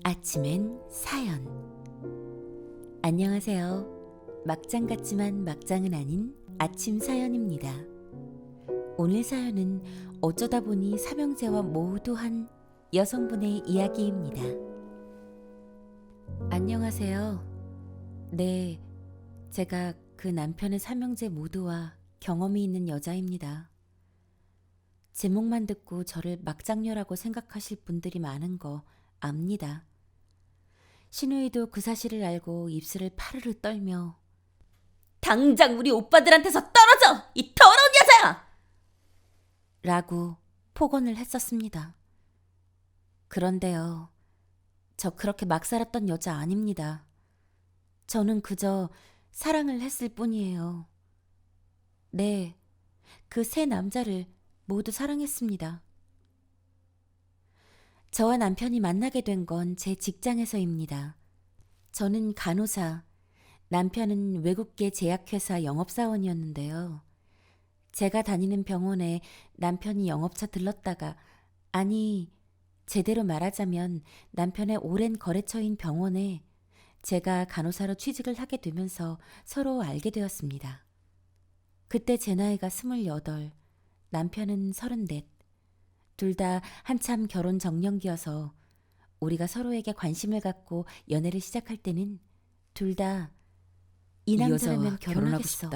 아침엔 사연. 안녕하세요. 막장 같지만 막장은 아닌 아침 사연입니다. 오늘 사연은 어쩌다 보니 삼형제와 모두 한 여성분의 이야기입니다. 안녕하세요. 네, 제가 그 남편의 삼형제 모두와 경험이 있는 여자입니다. 제목만 듣고 저를 막장녀라고 생각하실 분들이 많은 거 압니다. 신우이도 그 사실을 알고 입술을 파르르 떨며 당장 우리 오빠들한테서 떨어져! 이 더러운 여자야! 라고 폭언을 했었습니다. 그런데요, 저 그렇게 막 살았던 여자 아닙니다. 저는 그저 사랑을 했을 뿐이에요. 네, 그 세 남자를 모두 사랑했습니다. 저와 남편이 만나게 된 건 제 직장에서입니다. 저는 간호사, 남편은 외국계 제약회사 영업사원이었는데요. 제가 다니는 병원에 남편이 영업차 들렀다가, 아니, 제대로 말하자면 남편의 오랜 거래처인 병원에 제가 간호사로 취직을 하게 되면서 서로 알게 되었습니다. 그때 제 나이가 28, 남편은 34. 둘 다 한참 결혼 정년기여서 우리가 서로에게 관심을 갖고 연애를 시작할 때는 둘 다 이 남자라면 결혼하겠어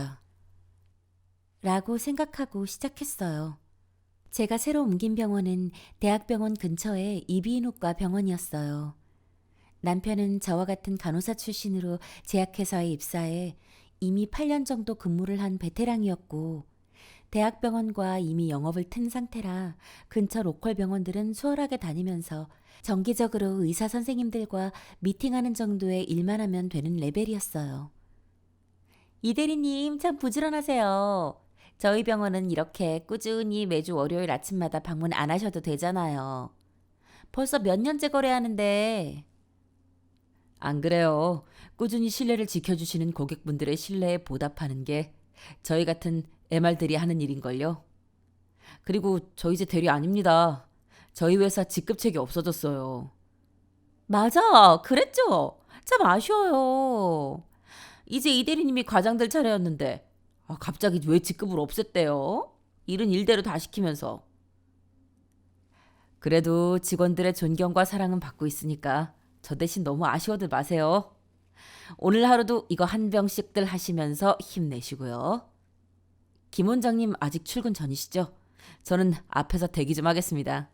라고 생각하고 시작했어요. 제가 새로 옮긴 병원은 대학병원 근처의 이비인후과 병원이었어요. 남편은 저와 같은 간호사 출신으로 제약회사에 입사해 이미 8년 정도 근무를 한 베테랑이었고, 대학병원과 이미 영업을 튼 상태라 근처 로컬 병원들은 수월하게 다니면서 정기적으로 의사 선생님들과 미팅하는 정도의 일만 하면 되는 레벨이었어요. 이 대리님 참 부지런하세요. 저희 병원은 이렇게 꾸준히 매주 월요일 아침마다 방문 안 하셔도 되잖아요. 벌써 몇 년째 거래하는데. 안 그래요. 꾸준히 신뢰를 지켜주시는 고객분들의 신뢰에 보답하는 게 저희 같은 MR들이 하는 일인걸요. 그리고 저 이제 대리 아닙니다. 저희 회사 직급책이 없어졌어요. 맞아, 그랬죠. 참 아쉬워요. 이제 이 대리님이 과장될 차례였는데 갑자기 왜 직급을 없앴대요? 일은 일대로 다 시키면서. 그래도 직원들의 존경과 사랑은 받고 있으니까 저 대신 너무 아쉬워들 마세요. 오늘 하루도 이거 한 병씩들 하시면서 힘내시고요. 김 원장님 아직 출근 전이시죠? 저는 앞에서 대기 좀 하겠습니다.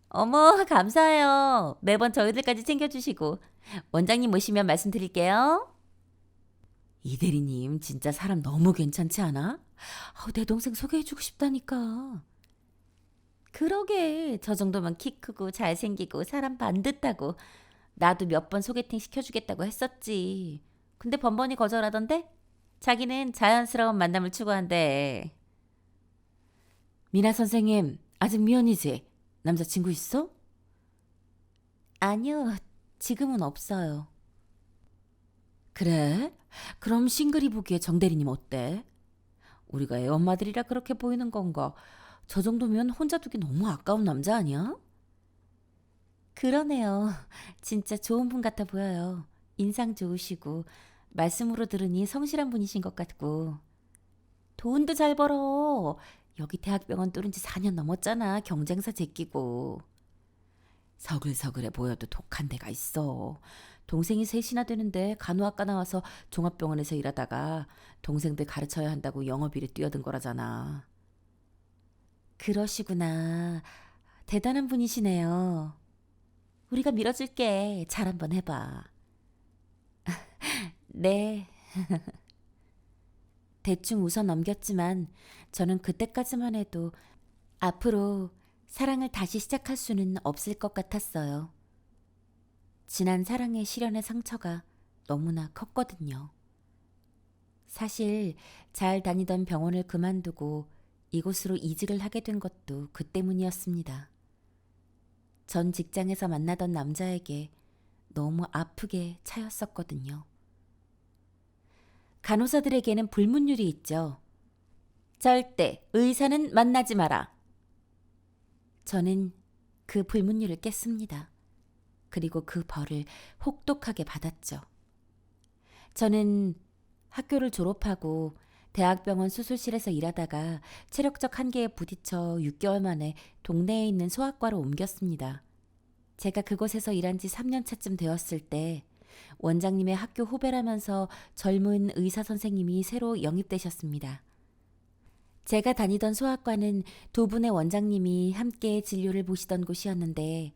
어머, 감사해요. 매번 저희들까지 챙겨주시고. 원장님 모시면 말씀드릴게요. 이 대리님 진짜 사람 너무 괜찮지 않아? 내 동생 소개해주고 싶다니까. 그러게, 저 정도면 키 크고 잘생기고 사람 반듯하고 나도 몇 번 소개팅 시켜주겠다고 했었지. 근데 번번이 거절하던데? 자기는 자연스러운 만남을 추구한대. 미나 선생님, 아직 미혼이지? 남자친구 있어? 아니요, 지금은 없어요. 그래? 그럼 싱글이 보기에 정 대리님 어때? 우리가 애엄마들이라 그렇게 보이는 건가? 저 정도면 혼자 두기 너무 아까운 남자 아니야? 그러네요. 진짜 좋은 분 같아 보여요. 인상 좋으시고 말씀으로 들으니 성실한 분이신 것 같고. 돈도 잘 벌어. 여기 대학병원 뚫은 지 4년 넘었잖아. 경쟁사 제끼고. 서글서글해 보여도 독한 데가 있어. 동생이 셋이나 되는데 간호학과 나와서 종합병원에서 일하다가 동생들 가르쳐야 한다고 영업일에 뛰어든 거라잖아. 그러시구나. 대단한 분이시네요. 우리가 밀어줄게. 잘 한번 해봐. 네. 대충 웃어 넘겼지만 저는 그때까지만 해도 앞으로 사랑을 다시 시작할 수는 없을 것 같았어요. 지난 사랑의 시련의 상처가 너무나 컸거든요. 사실 잘 다니던 병원을 그만두고 이곳으로 이직을 하게 된 것도 그 때문이었습니다. 전 직장에서 만나던 남자에게 너무 아프게 차였었거든요. 간호사들에게는 불문율이 있죠. 절대 의사는 만나지 마라. 저는 그 불문율을 깼습니다. 그리고 그 벌을 혹독하게 받았죠. 저는 학교를 졸업하고 대학병원 수술실에서 일하다가 체력적 한계에 부딪혀 6개월 만에 동네에 있는 소아과로 옮겼습니다. 제가 그곳에서 일한 지 3년 차쯤 되었을 때 원장님의 학교 후배라면서 젊은 의사 선생님이 새로 영입되셨습니다. 제가 다니던 소아과는 두 분의 원장님이 함께 진료를 보시던 곳이었는데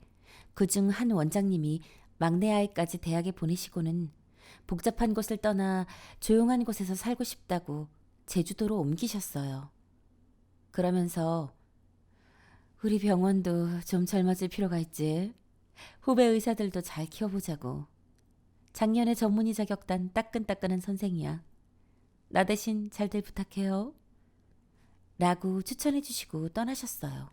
그중 한 원장님이 막내 아이까지 대학에 보내시고는 복잡한 곳을 떠나 조용한 곳에서 살고 싶다고 제주도로 옮기셨어요. 그러면서 우리 병원도 좀 젊어질 필요가 있지. 후배 의사들도 잘 키워보자고. 작년에 전문의 자격 딴 따끈따끈한 선생이야. 나 대신 잘들 부탁해요. 라고 추천해 주시고 떠나셨어요.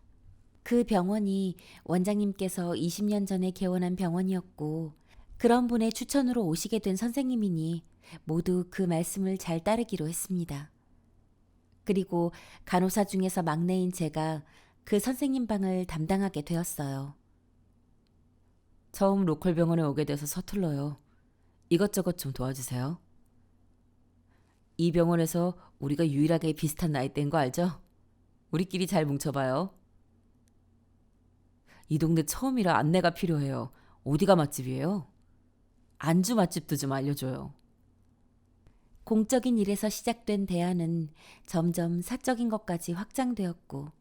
그 병원이 원장님께서 20년 전에 개원한 병원이었고 그런 분의 추천으로 오시게 된 선생님이니 모두 그 말씀을 잘 따르기로 했습니다. 그리고 간호사 중에서 막내인 제가 그 선생님 방을 담당하게 되었어요. 처음 로컬 병원에 오게 돼서 서툴러요. 이것저것 좀 도와주세요. 이 병원에서 우리가 유일하게 비슷한 나이대인 거 알죠? 우리끼리 잘 뭉쳐봐요. 이 동네 처음이라 안내가 필요해요. 어디가 맛집이에요? 안주 맛집도 좀 알려줘요. 공적인 일에서 시작된 대화는 점점 사적인 것까지 확장되었고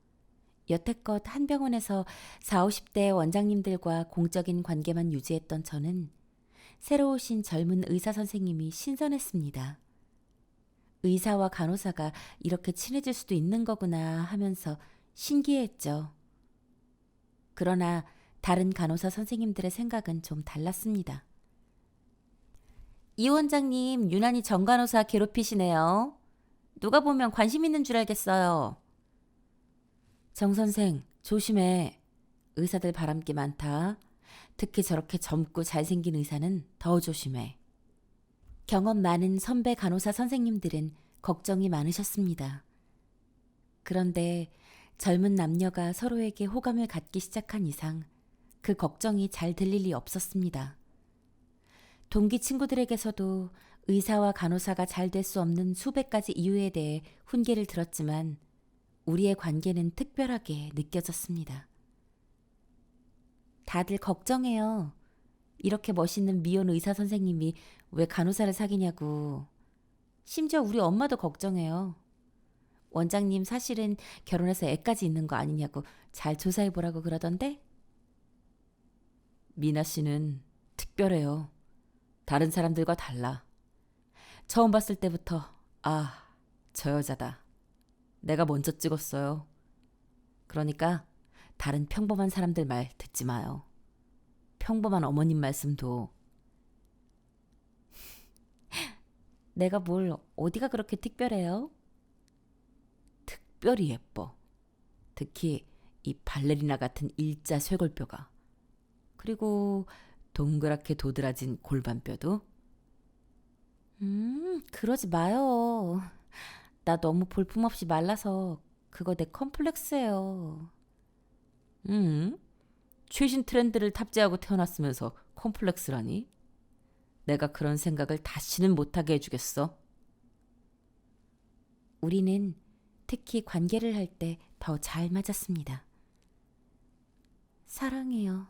여태껏 한 병원에서 40, 50대 원장님들과 공적인 관계만 유지했던 저는 새로 오신 젊은 의사 선생님이 신선했습니다. 의사와 간호사가 이렇게 친해질 수도 있는 거구나 하면서 신기했죠. 그러나 다른 간호사 선생님들의 생각은 좀 달랐습니다. 이 원장님 유난히 정간호사 괴롭히시네요. 누가 보면 관심 있는 줄 알겠어요. 정 선생 조심해. 의사들 바람기 많다. 특히 저렇게 젊고 잘생긴 의사는 더 조심해. 경험 많은 선배 간호사 선생님들은 걱정이 많으셨습니다. 그런데 젊은 남녀가 서로에게 호감을 갖기 시작한 이상 그 걱정이 잘 들릴 리 없었습니다. 동기 친구들에게서도 의사와 간호사가 잘 될 수 없는 수백 가지 이유에 대해 훈계를 들었지만 우리의 관계는 특별하게 느껴졌습니다. 다들 걱정해요. 이렇게 멋있는 미혼 의사 선생님이 왜 간호사를 사귀냐고. 심지어 우리 엄마도 걱정해요. 원장님 사실은 결혼해서 애까지 있는 거 아니냐고 잘 조사해보라고 그러던데? 미나 씨는 특별해요. 다른 사람들과 달라. 처음 봤을 때부터 저 여자다. 내가 먼저 찍었어요. 그러니까 다른 평범한 사람들 말 듣지 마요. 평범한 어머님 말씀도. 내가 뭘 어디가 그렇게 특별해요? 특별히 예뻐. 특히 이 발레리나 같은 일자 쇄골뼈가. 그리고 동그랗게 도드라진 골반뼈도. 그러지 마요. 나 너무 볼품없이 말라서 그거 내 컴플렉스예요. 최신 트렌드를 탑재하고 태어났으면서 컴플렉스라니? 내가 그런 생각을 다시는 못하게 해주겠어. 우리는 특히 관계를 할 때 더 잘 맞았습니다. 사랑해요.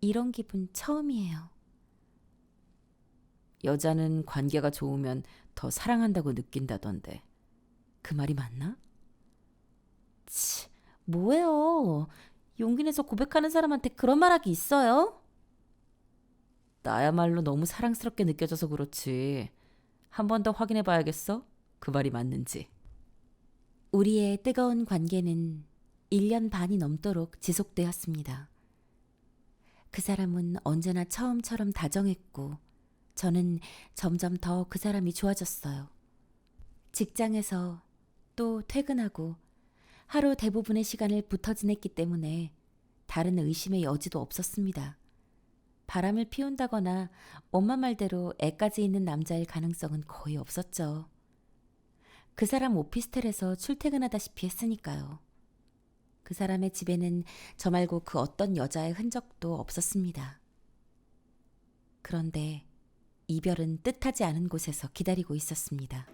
이런 기분 처음이에요. 여자는 관계가 좋으면 더 사랑한다고 느낀다던데. 그 말이 맞나? 뭐예요? 용기 내서 고백하는 사람한테 그런 말하기 있어요? 나야말로 너무 사랑스럽게 느껴져서 그렇지. 한 번 더 확인해 봐야겠어? 그 말이 맞는지. 우리의 뜨거운 관계는 1년 반이 넘도록 지속되었습니다. 그 사람은 언제나 처음처럼 다정했고 저는 점점 더 그 사람이 좋아졌어요. 직장에서 또 퇴근하고 하루 대부분의 시간을 붙어 지냈기 때문에 다른 의심의 여지도 없었습니다. 바람을 피운다거나 엄마 말대로 애까지 있는 남자일 가능성은 거의 없었죠. 그 사람 오피스텔에서 출퇴근하다시피 했으니까요. 그 사람의 집에는 저 말고 그 어떤 여자의 흔적도 없었습니다. 그런데 이별은 뜻하지 않은 곳에서 기다리고 있었습니다.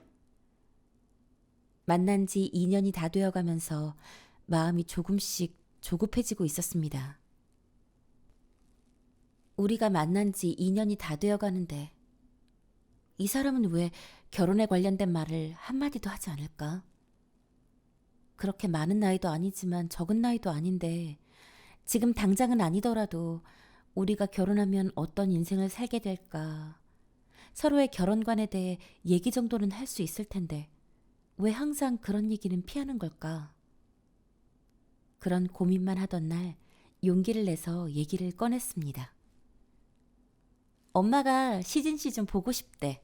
만난 지 2년이 다 되어가면서 마음이 조금씩 조급해지고 있었습니다. 우리가 만난 지 2년이 다 되어가는데 이 사람은 왜 결혼에 관련된 말을 한마디도 하지 않을까? 그렇게 많은 나이도 아니지만 적은 나이도 아닌데 지금 당장은 아니더라도 우리가 결혼하면 어떤 인생을 살게 될까? 서로의 결혼관에 대해 얘기 정도는 할 수 있을 텐데 왜 항상 그런 얘기는 피하는 걸까? 그런 고민만 하던 날 용기를 내서 얘기를 꺼냈습니다. 엄마가 시진 씨 좀 보고 싶대.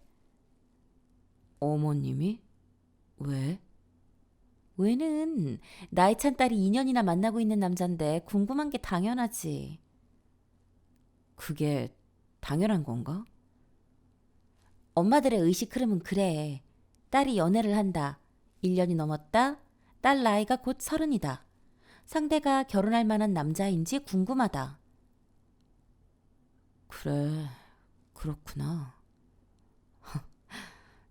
어머님이? 왜? 왜는 나이 찬 딸이 2년이나 만나고 있는 남잔데 궁금한 게 당연하지. 그게 당연한 건가? 엄마들의 의식 흐름은 그래. 딸이 연애를 한다. 1년이 넘었다. 딸 나이가 곧 30이다. 상대가 결혼할 만한 남자인지 궁금하다. 그래, 그렇구나.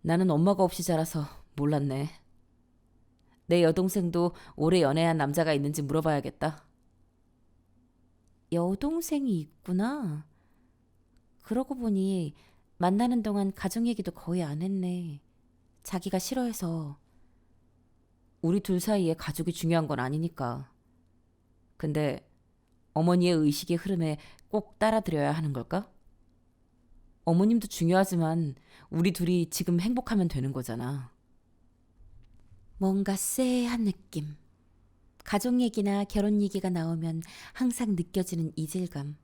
나는 엄마가 없이 자라서 몰랐네. 내 여동생도 오래 연애한 남자가 있는지 물어봐야겠다. 여동생이 있구나. 그러고 보니 만나는 동안 가족 얘기도 거의 안 했네. 자기가 싫어해서. 우리 둘 사이에 가족이 중요한 건 아니니까. 근데 어머니의 의식의 흐름에 꼭 따라드려야 하는 걸까? 어머님도 중요하지만 우리 둘이 지금 행복하면 되는 거잖아. 뭔가 쎄한 느낌. 가족 얘기나 결혼 얘기가 나오면 항상 느껴지는 이질감.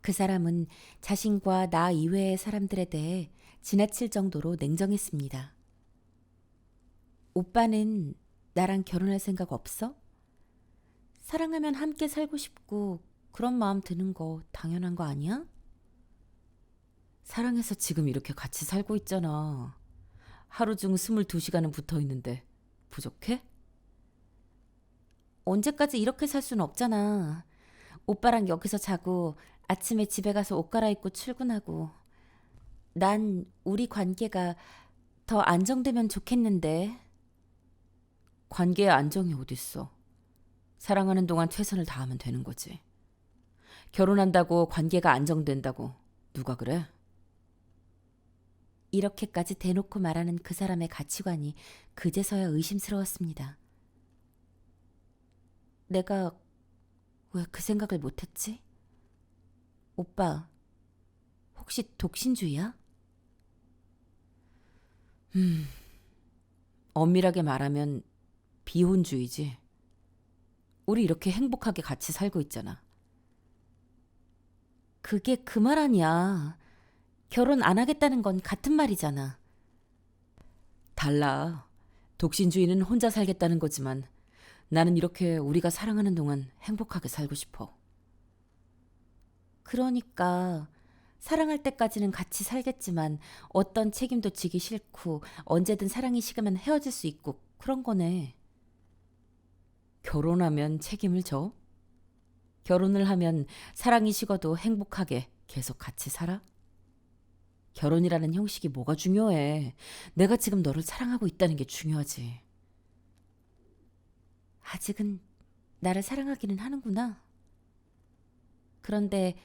그 사람은 자신과 나 이외의 사람들에 대해 지나칠 정도로 냉정했습니다. 오빠는 나랑 결혼할 생각 없어? 사랑하면 함께 살고 싶고 그런 마음 드는 거 당연한 거 아니야? 사랑해서 지금 이렇게 같이 살고 있잖아. 하루 중 22시간은 붙어 있는데 부족해? 언제까지 이렇게 살 수는 없잖아. 오빠랑 여기서 자고 아침에 집에 가서 옷 갈아입고 출근하고. 난 우리 관계가 더 안정되면 좋겠는데. 관계의 안정이 어딨어. 사랑하는 동안 최선을 다하면 되는 거지. 결혼한다고 관계가 안정된다고 누가 그래? 이렇게까지 대놓고 말하는 그 사람의 가치관이 그제서야 의심스러웠습니다. 내가 왜 그 생각을 못했지? 오빠, 혹시 독신주의야? 엄밀하게 말하면 비혼주의지. 우리 이렇게 행복하게 같이 살고 있잖아. 그게 그 말 아니야. 결혼 안 하겠다는 건 같은 말이잖아. 달라. 독신주의는 혼자 살겠다는 거지만 나는 이렇게 우리가 사랑하는 동안 행복하게 살고 싶어. 그러니까 사랑할 때까지는 같이 살겠지만 어떤 책임도 지기 싫고 언제든 사랑이 식으면 헤어질 수 있고 그런 거네. 결혼하면 책임을 져? 결혼을 하면 사랑이 식어도 행복하게 계속 같이 살아? 결혼이라는 형식이 뭐가 중요해. 내가 지금 너를 사랑하고 있다는 게 중요하지. 아직은 나를 사랑하기는 하는구나. 그런데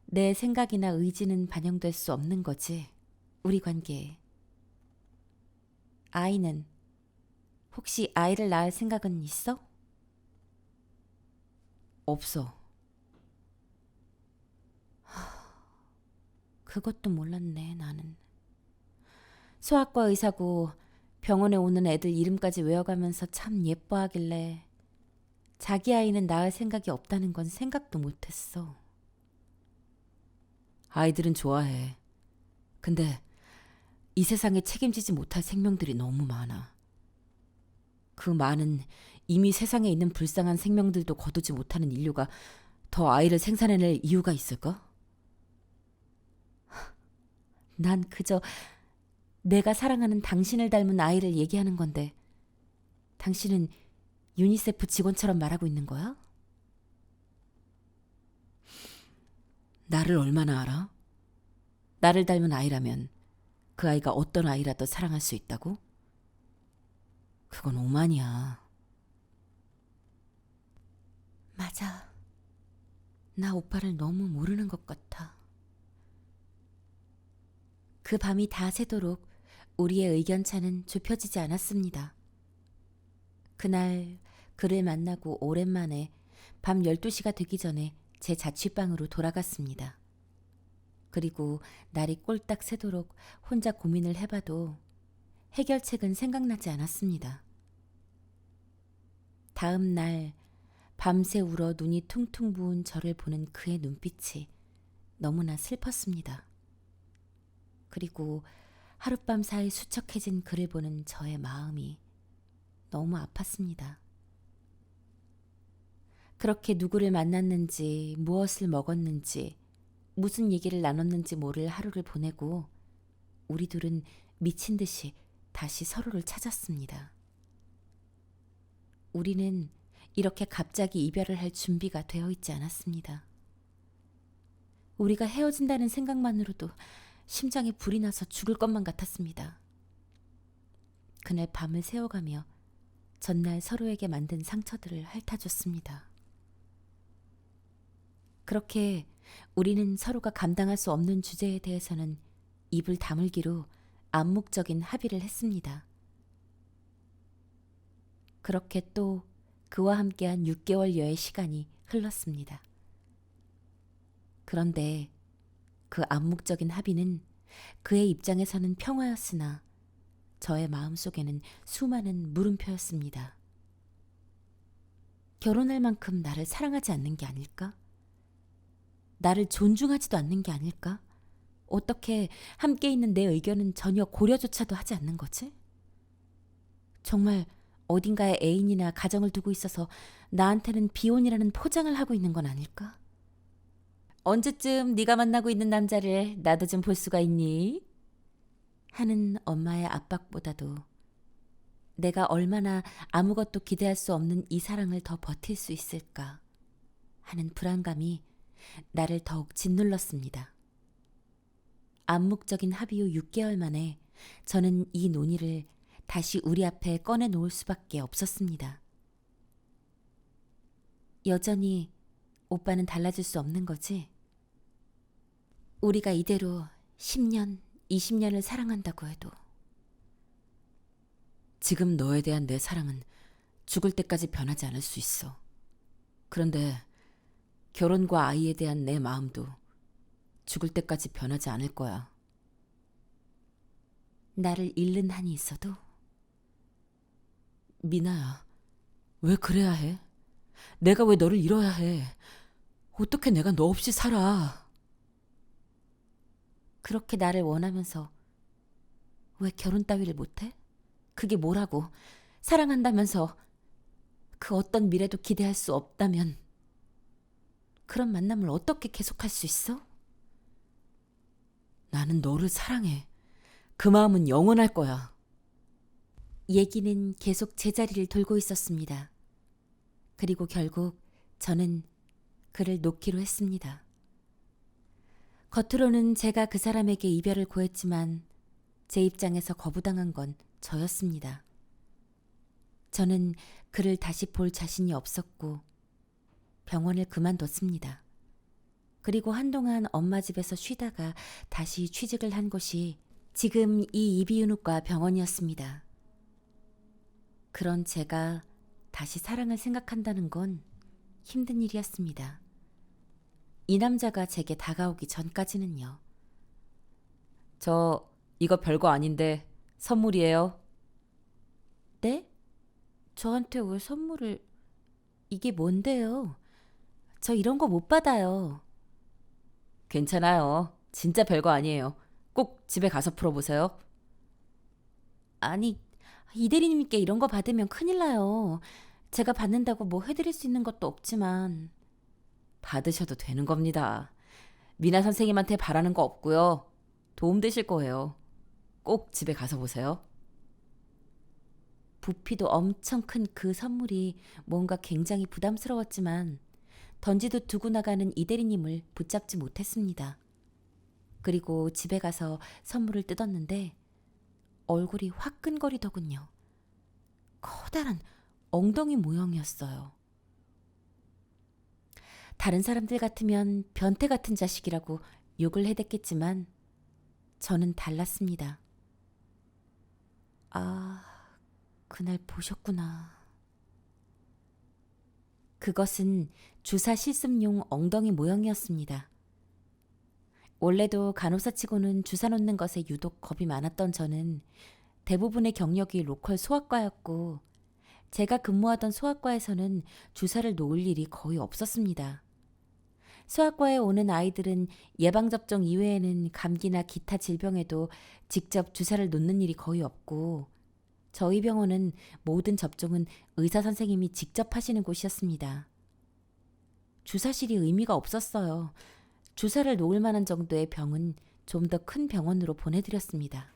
내 생각이나 의지는 반영될 수 없는 거지. 우리 관계에. 아이는 혹시 아이를 낳을 생각은 있어? 없어. 그것도 몰랐네, 나는. 소아과 의사고 병원에 오는 애들 이름까지 외워가면서 참 예뻐하길래 자기 아이는 낳을 생각이 없다는 건 생각도 못했어. 아이들은 좋아해. 근데 이 세상에 책임지지 못할 생명들이 너무 많아. 그 많은 이미 세상에 있는 불쌍한 생명들도 거두지 못하는 인류가 더 아이를 생산해낼 이유가 있을까? 난 그저 내가 사랑하는 당신을 닮은 아이를 얘기하는 건데 당신은 유니세프 직원처럼 말하고 있는 거야? 나를 얼마나 알아? 나를 닮은 아이라면 그 아이가 어떤 아이라도 사랑할 수 있다고? 그건 오만이야. 맞아. 나 오빠를 너무 모르는 것 같아. 그 밤이 다 새도록 우리의 의견차는 좁혀지지 않았습니다. 그날 그를 만나고 오랜만에 밤 12시가 되기 전에 제 자취방으로 돌아갔습니다. 그리고 날이 꼴딱 새도록 혼자 고민을 해봐도 해결책은 생각나지 않았습니다. 다음 날 밤새 울어 눈이 퉁퉁 부은 저를 보는 그의 눈빛이 너무나 슬펐습니다. 그리고 하룻밤 사이 수척해진 그를 보는 저의 마음이 너무 아팠습니다. 그렇게 누구를 만났는지, 무엇을 먹었는지, 무슨 얘기를 나눴는지 모를 하루를 보내고 우리 둘은 미친 듯이 다시 서로를 찾았습니다. 우리는 이렇게 갑자기 이별을 할 준비가 되어 있지 않았습니다. 우리가 헤어진다는 생각만으로도 심장에 불이 나서 죽을 것만 같았습니다. 그날 밤을 새워가며 전날 서로에게 만든 상처들을 핥아줬습니다. 그렇게 우리는 서로가 감당할 수 없는 주제에 대해서는 입을 다물기로 암묵적인 합의를 했습니다. 그렇게 또 그와 함께한 6개월여의 시간이 흘렀습니다. 그런데 그 암묵적인 합의는 그의 입장에서는 평화였으나 저의 마음속에는 수많은 물음표였습니다. 결혼할 만큼 나를 사랑하지 않는 게 아닐까? 나를 존중하지도 않는 게 아닐까? 어떻게 함께 있는 내 의견은 전혀 고려조차도 하지 않는 거지? 정말 어딘가에 애인이나 가정을 두고 있어서 나한테는 비혼이라는 포장을 하고 있는 건 아닐까? 언제쯤 네가 만나고 있는 남자를 나도 좀 볼 수가 있니? 하는 엄마의 압박보다도 내가 얼마나 아무것도 기대할 수 없는 이 사랑을 더 버틸 수 있을까 하는 불안감이 나를 더욱 짓눌렀습니다. 암묵적인 합의 후 6개월 만에 저는 이 논의를 다시 우리 앞에 꺼내놓을 수밖에 없었습니다. 여전히 오빠는 달라질 수 없는 거지? 우리가 이대로 10년, 20년을 사랑한다고 해도 지금 너에 대한 내 사랑은 죽을 때까지 변하지 않을 수 있어. 그런데 결혼과 아이에 대한 내 마음도 죽을 때까지 변하지 않을 거야. 나를 잃는 한이 있어도? 미나야, 왜 그래야 해? 내가 왜 너를 잃어야 해? 어떻게 내가 너 없이 살아? 그렇게 나를 원하면서 왜 결혼 따위를 못해? 그게 뭐라고? 사랑한다면서 그 어떤 미래도 기대할 수 없다면 그런 만남을 어떻게 계속할 수 있어? 나는 너를 사랑해. 그 마음은 영원할 거야. 얘기는 계속 제자리를 돌고 있었습니다. 그리고 결국 저는 그를 놓기로 했습니다. 겉으로는 제가 그 사람에게 이별을 고했지만 제 입장에서 거부당한 건 저였습니다. 저는 그를 다시 볼 자신이 없었고 병원을 그만뒀습니다. 그리고 한동안 엄마 집에서 쉬다가 다시 취직을 한 곳이 지금 이 이비인후과 병원이었습니다. 그런 제가 다시 사랑을 생각한다는 건 힘든 일이었습니다. 이 남자가 제게 다가오기 전까지는요. 저 이거 별거 아닌데 선물이에요. 네? 저한테 왜 선물을... 이게 뭔데요? 저 이런 거 못 받아요. 괜찮아요. 진짜 별거 아니에요. 꼭 집에 가서 풀어보세요. 아니, 이 대리님께 이런 거 받으면 큰일 나요. 제가 받는다고 뭐 해드릴 수 있는 것도 없지만. 받으셔도 되는 겁니다. 미나 선생님한테 바라는 거 없고요. 도움되실 거예요. 꼭 집에 가서 보세요. 부피도 엄청 큰 그 선물이 뭔가 굉장히 부담스러웠지만 던지듯 두고 나가는 이 대리님을 붙잡지 못했습니다. 그리고 집에 가서 선물을 뜯었는데 얼굴이 화끈거리더군요. 커다란 엉덩이 모형이었어요. 다른 사람들 같으면 변태 같은 자식이라고 욕을 해댔겠지만 저는 달랐습니다. 아, 그날 보셨구나. 그것은 주사 실습용 엉덩이 모형이었습니다. 원래도 간호사치고는 주사 놓는 것에 유독 겁이 많았던 저는 대부분의 경력이 로컬 소아과였고 제가 근무하던 소아과에서는 주사를 놓을 일이 거의 없었습니다. 소아과에 오는 아이들은 예방접종 이외에는 감기나 기타 질병에도 직접 주사를 놓는 일이 거의 없고 저희 병원은 모든 접종은 의사 선생님이 직접 하시는 곳이었습니다. 주사실이 의미가 없었어요. 주사를 놓을 만한 정도의 병은 좀 더 큰 병원으로 보내드렸습니다.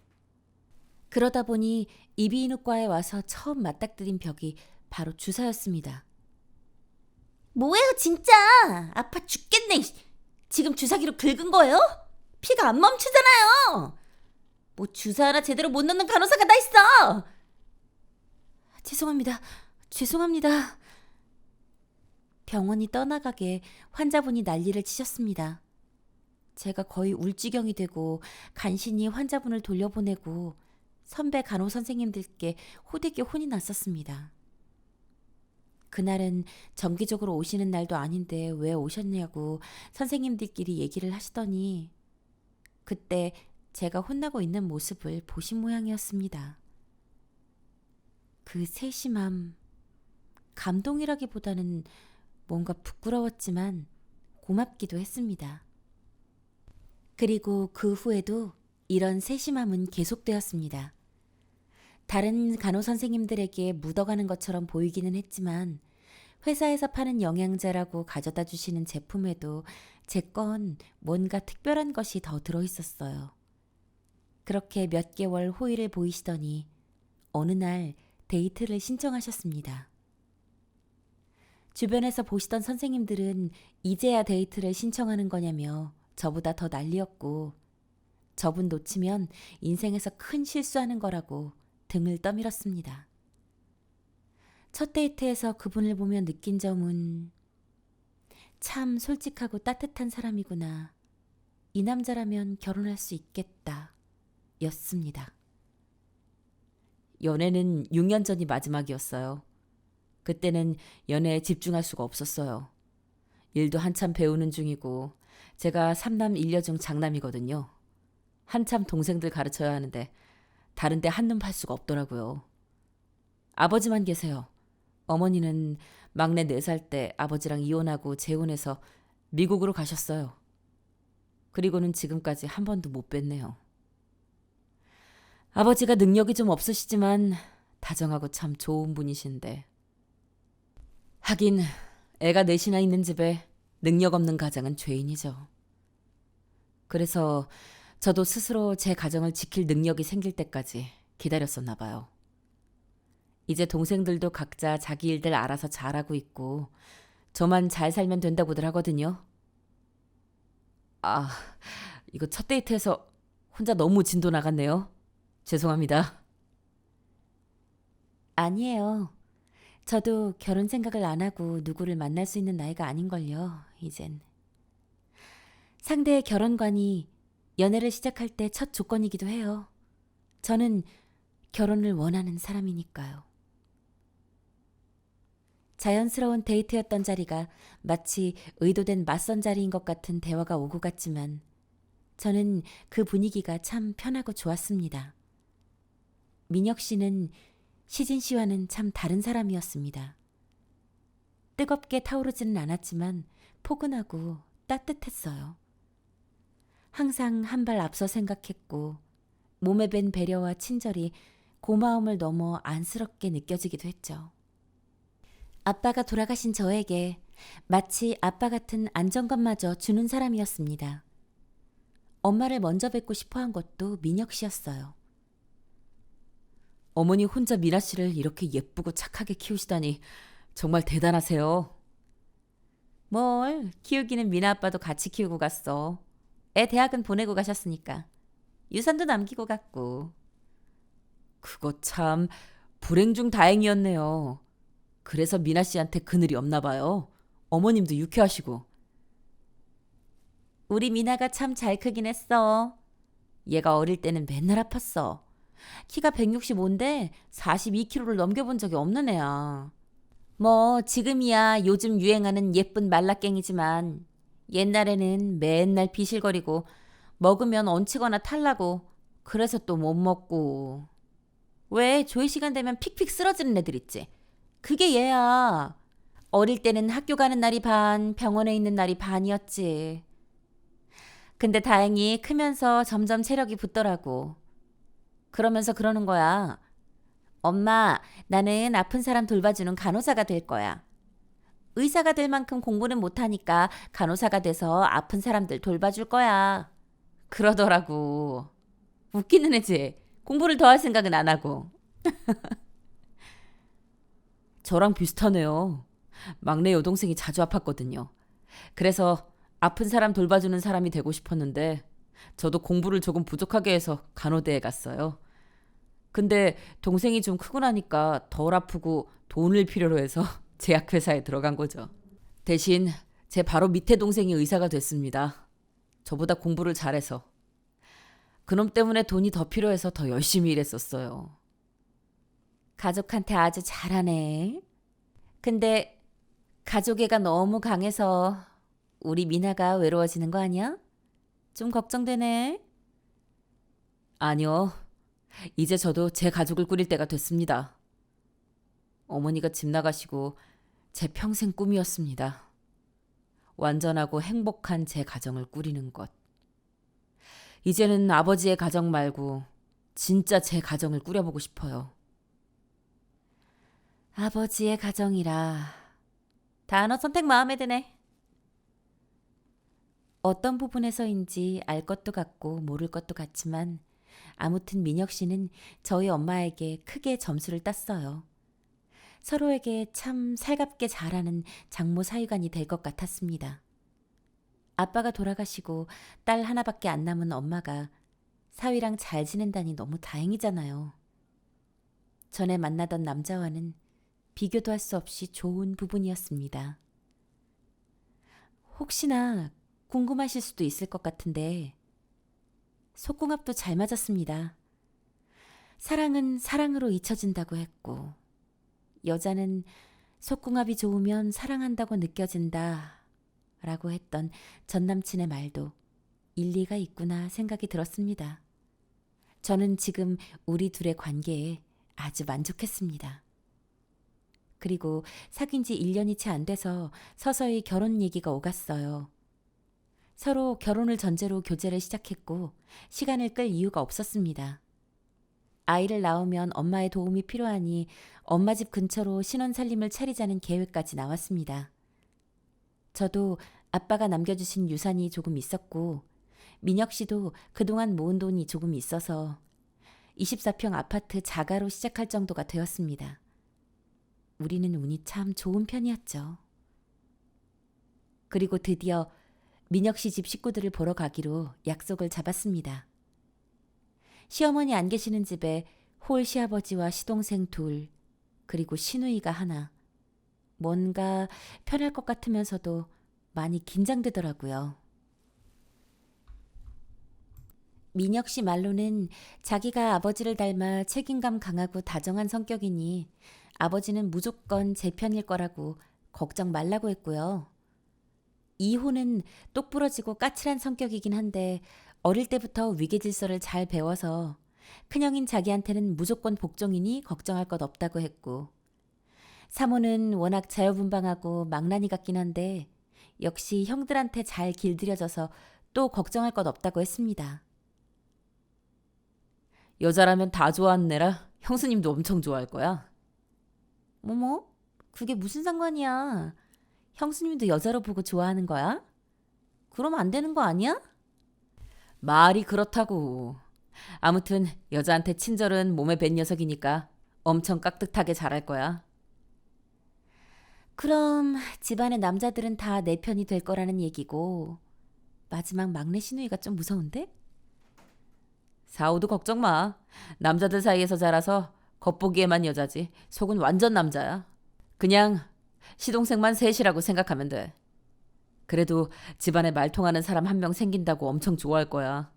그러다 보니 이비인후과에 와서 처음 맞닥뜨린 벽이 바로 주사였습니다. 뭐예요 진짜. 아파 죽겠네. 지금 주사기로 긁은 거예요? 피가 안 멈추잖아요. 뭐 주사 하나 제대로 못 넣는 간호사가 다 있어. 죄송합니다. 병원이 떠나가게 환자분이 난리를 치셨습니다. 제가 거의 울 지경이 되고 간신히 환자분을 돌려보내고 선배 간호 선생님들께 호되게 혼이 났었습니다. 그날은 정기적으로 오시는 날도 아닌데 왜 오셨냐고 선생님들끼리 얘기를 하시더니 그때 제가 혼나고 있는 모습을 보신 모양이었습니다. 그 세심함, 감동이라기보다는 뭔가 부끄러웠지만 고맙기도 했습니다. 그리고 그 후에도 이런 세심함은 계속되었습니다. 다른 간호 선생님들에게 묻어가는 것처럼 보이기는 했지만 회사에서 파는 영양제라고 가져다 주시는 제품에도 제 건 뭔가 특별한 것이 더 들어있었어요. 그렇게 몇 개월 호의를 보이시더니 어느 날 데이트를 신청하셨습니다. 주변에서 보시던 선생님들은 이제야 데이트를 신청하는 거냐며 저보다 더 난리였고 저분 놓치면 인생에서 큰 실수하는 거라고 등을 떠밀었습니다. 첫 데이트에서 그분을 보며 느낀 점은 참 솔직하고 따뜻한 사람이구나. 이 남자라면 결혼할 수 있겠다. 였습니다. 연애는 6년 전이 마지막이었어요. 그때는 연애에 집중할 수가 없었어요. 일도 한참 배우는 중이고 제가 3남 1녀 중 장남이거든요. 한참 동생들 가르쳐야 하는데 다른 데 한눈 팔 수가 없더라고요. 아버지만 계세요. 어머니는 막내 4살 때 아버지랑 이혼하고 재혼해서 미국으로 가셨어요. 그리고는 지금까지 한 번도 못 뵀네요. 아버지가 능력이 좀 없으시지만 다정하고 참 좋은 분이신데 하긴 애가 넷이나 있는 집에 능력 없는 가장은 죄인이죠. 그래서 저도 스스로 제 가정을 지킬 능력이 생길 때까지 기다렸었나 봐요. 이제 동생들도 각자 자기 일들 알아서 잘하고 있고 저만 잘 살면 된다고들 하거든요. 아, 이거 첫 데이트에서 혼자 너무 진도 나갔네요. 죄송합니다. 아니에요. 저도 결혼 생각을 안 하고 누구를 만날 수 있는 나이가 아닌걸요, 이젠. 상대의 결혼관이 연애를 시작할 때 첫 조건이기도 해요. 저는 결혼을 원하는 사람이니까요. 자연스러운 데이트였던 자리가 마치 의도된 맞선 자리인 것 같은 대화가 오고 갔지만 저는 그 분위기가 참 편하고 좋았습니다. 민혁 씨는 시진 씨와는 참 다른 사람이었습니다. 뜨겁게 타오르지는 않았지만 포근하고 따뜻했어요. 항상 한 발 앞서 생각했고 몸에 밴 배려와 친절이 고마움을 넘어 안쓰럽게 느껴지기도 했죠. 아빠가 돌아가신 저에게 마치 아빠 같은 안정감마저 주는 사람이었습니다. 엄마를 먼저 뵙고 싶어한 것도 민혁 씨였어요. 어머니 혼자 미나 씨를 이렇게 예쁘고 착하게 키우시다니 정말 대단하세요. 뭘, 키우기는 미나 아빠도 같이 키우고 갔어. 애 대학은 보내고 가셨으니까. 유산도 남기고 갔고. 그거 참 불행 중 다행이었네요. 그래서 미나 씨한테 그늘이 없나 봐요. 어머님도 유쾌하시고. 우리 미나가 참 잘 크긴 했어. 얘가 어릴 때는 맨날 아팠어. 키가 165인데 42kg를 넘겨본 적이 없는 애야. 뭐 지금이야 요즘 유행하는 예쁜 말라깽이지만 옛날에는 맨날 비실거리고 먹으면 얹히거나 탈라고 그래서 또 못 먹고. 왜 조회 시간 되면 픽픽 쓰러지는 애들 있지? 그게 얘야. 어릴 때는 학교 가는 날이 반, 병원에 있는 날이 반이었지. 근데 다행히 크면서 점점 체력이 붙더라고. 그러면서 그러는 거야. 엄마, 나는 아픈 사람 돌봐주는 간호사가 될 거야. 의사가 될 만큼 공부는 못하니까 간호사가 돼서 아픈 사람들 돌봐줄 거야. 그러더라고. 웃기는 애지. 공부를 더 할 생각은 안 하고. 저랑 비슷하네요. 막내 여동생이 자주 아팠거든요. 그래서 아픈 사람 돌봐주는 사람이 되고 싶었는데 저도 공부를 조금 부족하게 해서 간호대에 갔어요. 근데 동생이 좀 크고 나니까 덜 아프고 돈을 필요로 해서 제약회사에 들어간 거죠. 대신 제 바로 밑에 동생이 의사가 됐습니다. 저보다 공부를 잘해서. 그놈 때문에 돈이 더 필요해서 더 열심히 일했었어요. 가족한테 아주 잘하네. 근데 가족애가 너무 강해서 우리 미나가 외로워지는 거 아니야? 좀 걱정되네. 아니요. 이제 저도 제 가족을 꾸릴 때가 됐습니다. 어머니가 집 나가시고 제 평생 꿈이었습니다. 완전하고 행복한 제 가정을 꾸리는 것. 이제는 아버지의 가정 말고 진짜 제 가정을 꾸려보고 싶어요. 아버지의 가정이라. 단어 선택 마음에 드네. 어떤 부분에서인지 알 것도 같고 모를 것도 같지만 아무튼 민혁 씨는 저희 엄마에게 크게 점수를 땄어요. 서로에게 참 살갑게 잘하는 장모 사위관이 될 것 같았습니다. 아빠가 돌아가시고 딸 하나밖에 안 남은 엄마가 사위랑 잘 지낸다니 너무 다행이잖아요. 전에 만나던 남자와는 비교도 할 수 없이 좋은 부분이었습니다. 혹시나 궁금하실 수도 있을 것 같은데 속궁합도 잘 맞았습니다. 사랑은 사랑으로 잊혀진다고 했고 여자는 속궁합이 좋으면 사랑한다고 느껴진다 라고 했던 전 남친의 말도 일리가 있구나 생각이 들었습니다. 저는 지금 우리 둘의 관계에 아주 만족했습니다. 그리고 사귄 지 1년이 채 안 돼서 서서히 결혼 얘기가 오갔어요. 서로 결혼을 전제로 교제를 시작했고 시간을 끌 이유가 없었습니다. 아이를 낳으면 엄마의 도움이 필요하니 엄마 집 근처로 신혼살림을 차리자는 계획까지 나왔습니다. 저도 아빠가 남겨주신 유산이 조금 있었고 민혁 씨도 그동안 모은 돈이 조금 있어서 24평 아파트 자가로 시작할 정도가 되었습니다. 우리는 운이 참 좋은 편이었죠. 그리고 드디어 민혁 씨 집 식구들을 보러 가기로 약속을 잡았습니다. 시어머니 안 계시는 집에 홀 시아버지와 시동생 둘, 그리고 시누이가 하나. 뭔가 편할 것 같으면서도 많이 긴장되더라고요. 민혁 씨 말로는 자기가 아버지를 닮아 책임감 강하고 다정한 성격이니 아버지는 무조건 제 편일 거라고 걱정 말라고 했고요. 이호는 똑부러지고 까칠한 성격이긴 한데 어릴 때부터 위계질서를 잘 배워서 큰형인 자기한테는 무조건 복종이니 걱정할 것 없다고 했고 사모는 워낙 자유분방하고 망나니 같긴 한데 역시 형들한테 잘 길들여져서 또 걱정할 것 없다고 했습니다. 여자라면 다 좋아하는 애라 형수님도 엄청 좋아할 거야. 뭐뭐? 그게 무슨 상관이야? 형수님도 여자로 보고 좋아하는 거야? 그럼 안 되는 거 아니야? 말이 그렇다고. 아무튼 여자한테 친절은 몸에 밴 녀석이니까 엄청 깍듯하게 잘할 거야. 그럼 집안의 남자들은 다 내 편이 될 거라는 얘기고 마지막 막내 시누이가 좀 무서운데? 사오도 걱정 마. 남자들 사이에서 자라서 겉보기에만 여자지 속은 완전 남자야. 그냥 시동생만 셋이라고 생각하면 돼. 그래도 집안에 말 통하는 사람 한 명 생긴다고 엄청 좋아할 거야.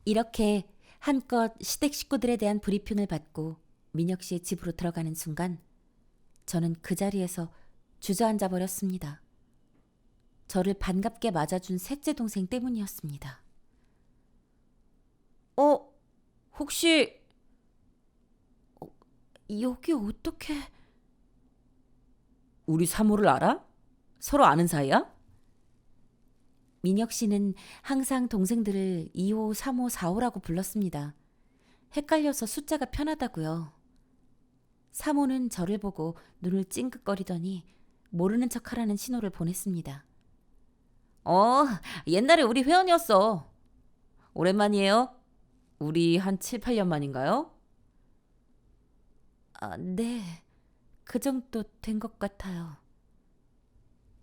이렇게 한껏 시댁 식구들에 대한 브리핑을 받고 민혁 씨의 집으로 들어가는 순간 저는 그 자리에서 주저앉아 버렸습니다. 저를 반갑게 맞아준 셋째 동생 때문이었습니다. 혹시 여기 어떻게... 우리 사모를 알아? 서로 아는 사이야? 민혁 씨는 항상 동생들을 2호, 3호, 4호라고 불렀습니다. 헷갈려서 숫자가 편하다고요. 3호는 저를 보고 눈을 찡긋거리더니 모르는 척하라는 신호를 보냈습니다. 옛날에 우리 회원이었어. 오랜만이에요. 우리 한 7, 8년 만인가요? 네, 그 정도 된 것 같아요.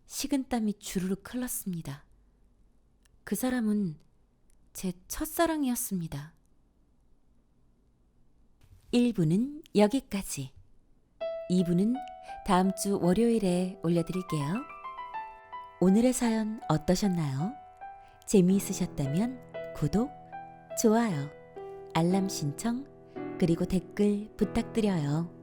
식은땀이 주르륵 흘렀습니다. 그 사람은 제 첫사랑이었습니다. 1부는 여기까지. 2부는 다음 주 월요일에 올려드릴게요. 오늘의 사연 어떠셨나요? 재미있으셨다면 구독, 좋아요, 알람 신청, 그리고 댓글 부탁드려요.